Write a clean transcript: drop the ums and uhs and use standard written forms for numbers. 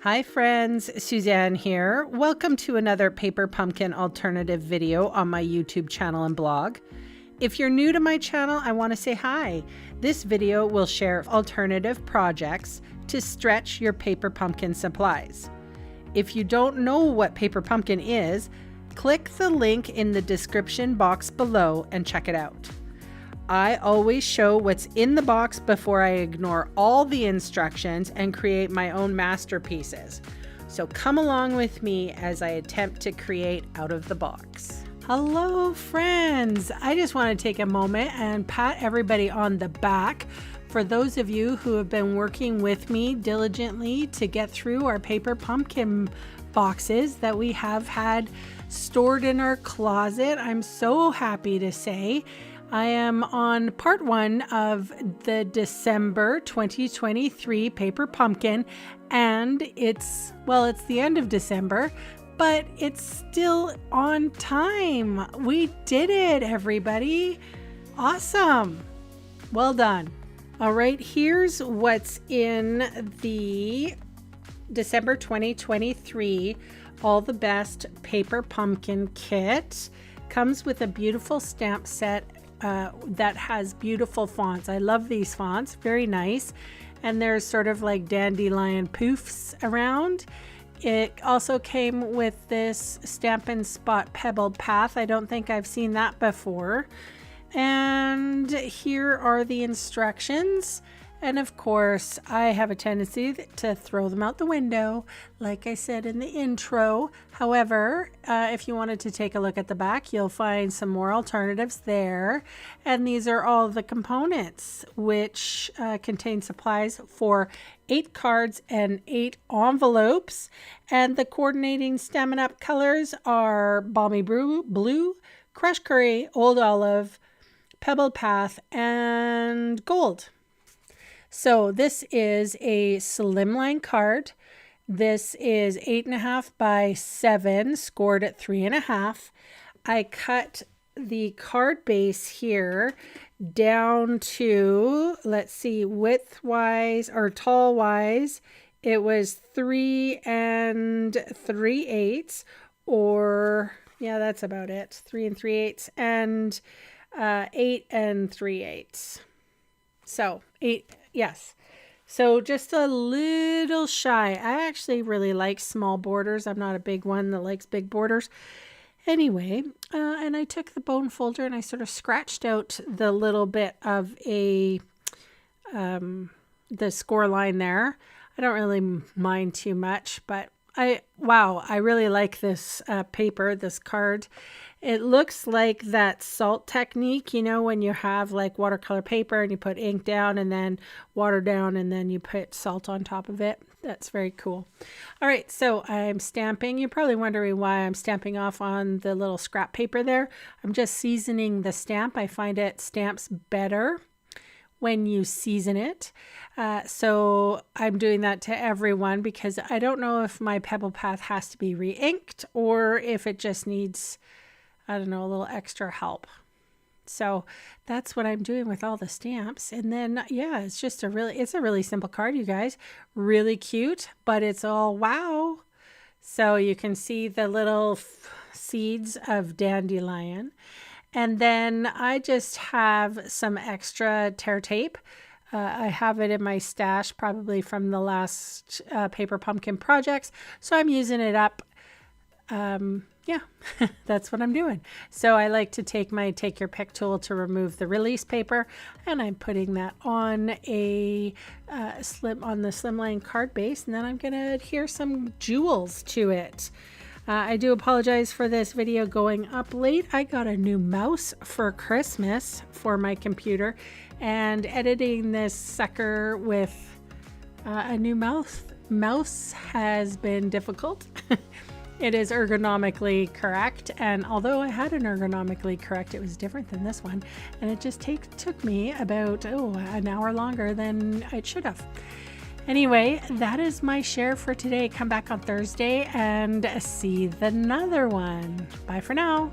Hi friends, Suzanne here. Welcome to another paper pumpkin alternative video on my YouTube channel and blog. If you're new to my channel, I want to say hi. This video will share alternative projects to stretch your paper pumpkin supplies. If you don't know what paper pumpkin is, click the link in the description box below and check it out. I always show what's in the box before I ignore all the instructions and create my own masterpieces. So come along with me as I attempt to create out of the box. Hello friends! I just want to take a moment and pat everybody on the back for those of you who have been working with me diligently to get through our paper pumpkin boxes that we have had stored in our closet. I'm so happy to say I am on part 1 of the December 2023 paper pumpkin, and it's the end of December, but it's still on time. We did it, everybody. Awesome. Well done. All right, here's what's in the December 2023 All the Best paper pumpkin kit. Comes with a beautiful stamp set that has beautiful fonts. I love these fonts, very nice. And there's sort of like dandelion poofs around. It also came with this Stampin' Spot pebbled path. I don't think I've seen that before. And here are the instructions. And of course, I have a tendency to throw them out the window, like I said in the intro. However, if you wanted to take a look at the back, you'll find some more alternatives there. And these are all the components, which contain supplies for 8 cards and 8 envelopes. And the coordinating Stampin' Up colors are Balmy Blue, Crushed Curry, Old Olive, Pebbled Path, and Gold. So this is a slimline card. This is 8.5 by 7, scored at 3.5. I cut the card base here down to, let's see, width-wise or tall-wise, it was 3 3/8, or yeah, that's about it. 3 3/8 and 8 3/8. So 8. Yes, so just a little shy. I actually really like small borders. I'm not a big one that likes big borders. Anyway, and I took the bone folder and I sort of scratched out the little bit of the score line there. I don't really mind too much, but I really like this paper, this card. It looks like that salt technique, you know, when you have like watercolor paper and you put ink down and then water down and then you put salt on top of it. That's very cool. All right, so I'm stamping. You're probably wondering why I'm stamping off on the little scrap paper there. I'm just seasoning the stamp. I find it stamps better when you season it. So I'm doing that to everyone because I don't know if my Pebble Path has to be re-inked or if it just needs, I don't know, a little extra help. So that's what I'm doing with all the stamps. And then, yeah, it's just a really simple card, you guys. Really cute, but it's all wow. So you can see the little seeds of dandelion. And then I just have some extra tear tape. I have it in my stash, probably from the last paper pumpkin projects. So I'm using it up. Yeah, that's what I'm doing. So I like to take my Take Your Pick tool to remove the release paper, and I'm putting that on a the slimline card base, and then I'm going to adhere some jewels to it. I do apologize for this video going up late. I got a new mouse for Christmas for my computer, and editing this sucker with a new mouse has been difficult. It is ergonomically correct, and although I had an ergonomically correct, it was different than this one, and it just took me about an hour longer than it should have. Anyway, that is my share for today. Come back on Thursday and see another one. Bye for now.